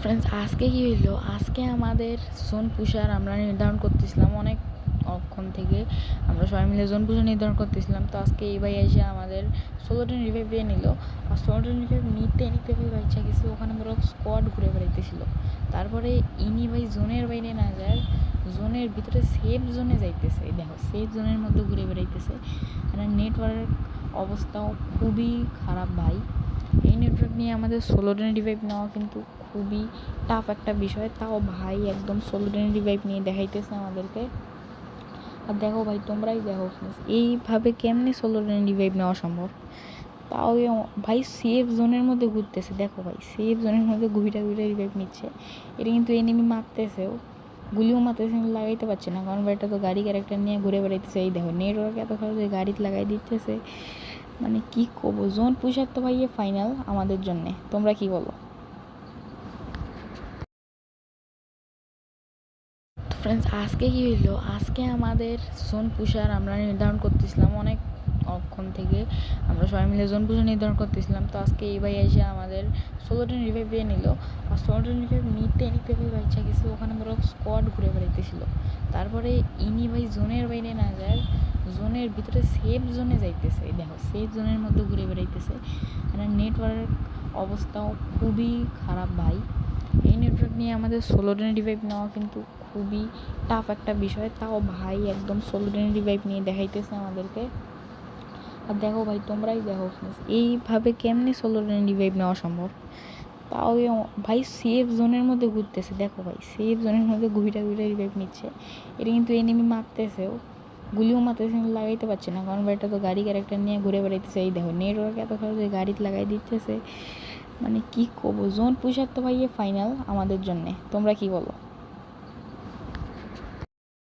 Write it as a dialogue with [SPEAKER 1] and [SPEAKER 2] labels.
[SPEAKER 1] Friends, আজকে কি হইলো, আজকে আমাদের জোন পুষার আমরা নির্ধারণ করতেছিলাম অনেকক্ষণ থেকে। আমরা সবাই মিলে জোন পুষার নির্ধারণ করতেছিলাম। তো আজকে এই ভাই এসে আমাদের 16টা রিভাইভ দিয়ে নিল। আর 16টা রিভাইভ নিতে ইচ্ছা গেছে, ওখানে বড় স্কোয়াড ঘুরে বেড়াইতেছিল। তারপরে ইনি ভাই জোনের বাইরে না যায়, জোনের ভিতরে সেফ জোনে যাইতেছে। দেখো, সেফ জোনের মধ্যে ঘুরে বেড়াইতেছে। মানে নেটওয়ার্ক অবস্থাও খুবই খারাপ ভাই। এই নেটওয়ার্ক নিয়ে আমাদের 16টা রিভাইভ নেওয়া কিন্তু খুবই টাফ একটা বিষয়। তাও ভাই একদম 16টা রিভাইভ নিয়ে দেখাইতেছে আমাদেরকে। আর দেখো ভাই, তোমরাই দেখো এইভাবে কেমনে 16টা রিভাইভ নেওয়া সম্ভব। তাও ভাই সেফ জোনের মধ্যে ঘুরতেছে। দেখো ভাই, সেফ জোনের মধ্যে ঘুরে রিভাইভ নিচ্ছে। এটা কিন্তু এনিমি মারতেছেও, গুলিও মারতেছে, কিন্তু লাগাইতে পারছে না, কারণ ভাই এটা তো গাড়ি ক্যারেক্টার নিয়ে ঘুরে বেড়াইতেছে। এই দেখো, নেটওয়ার্ক এত খারাপ যে গাড়িতে লাগাই দিতেছে। মানে কি করবো, জোন পুষার তো ভাই ফাইনাল আমাদের জন্যে। তোমরা কি বলো? ফ্রেন্ডস, আজকে কি হইলো, আজকে আমাদের জোন পুষার আমরা নির্ধারণ করতেছিলাম অনেকক্ষণ থেকে। আমরা সবাই মিলে জোন পুষার নির্ধারণ করতেছিলাম। তো আজকে এই ভাই এসে আমাদের 16টা রিভাইভ দিয়ে নিল। আর 16টা রিভাইভ নিতে ইচ্ছা গেছে, ওখানে বড় স্কোয়াড ঘুরে বেড়াইতেছিল। তারপরে ইনি ভাই জোনের বাইরে না যায়, জোনের ভিতরে সেফ জোনে যাইতেছে। দেখো, সেফ জোনের মধ্যে ঘুরে বেড়াইতেছে। মানে নেটওয়ার্ক অবস্থাও খুবই খারাপ ভাই। এই নেটওয়ার্ক নিয়ে আমাদের 16টা রিভাইভ নেওয়া কিন্তু খুবই টাফ একটা বিষয়। তাও ভাই একদম 16টা রিভাইভ নিয়ে দেখাইতেছে আমাদেরকে। আর দেখো ভাই, তোমরাই দেখো এইভাবে কেমনে 16টা রিভাইভ নেওয়া সম্ভব। তাও ভাই সেফ জোনের মধ্যে ঘুরতেছে। দেখো ভাই, সেফ জোনের মধ্যে ঘুরে রিভাইভ নিচ্ছে। এটা কিন্তু এনিমি মারতেছেও, গুলিও মারতেছে, কিন্তু লাগাইতে পারছে না, কারণ ভাই এটা তো গাড়ি ক্যারেক্টার নিয়ে ঘুরে বেড়াইতেছে। এই দেখো, নেটওয়ার্ক এত খারাপ যে গাড়িতে লাগাই দিতেছে। মানে কি করবো, জোন পুষার তো ভাই ফাইনাল আমাদের জন্যে। তোমরা কি বলো?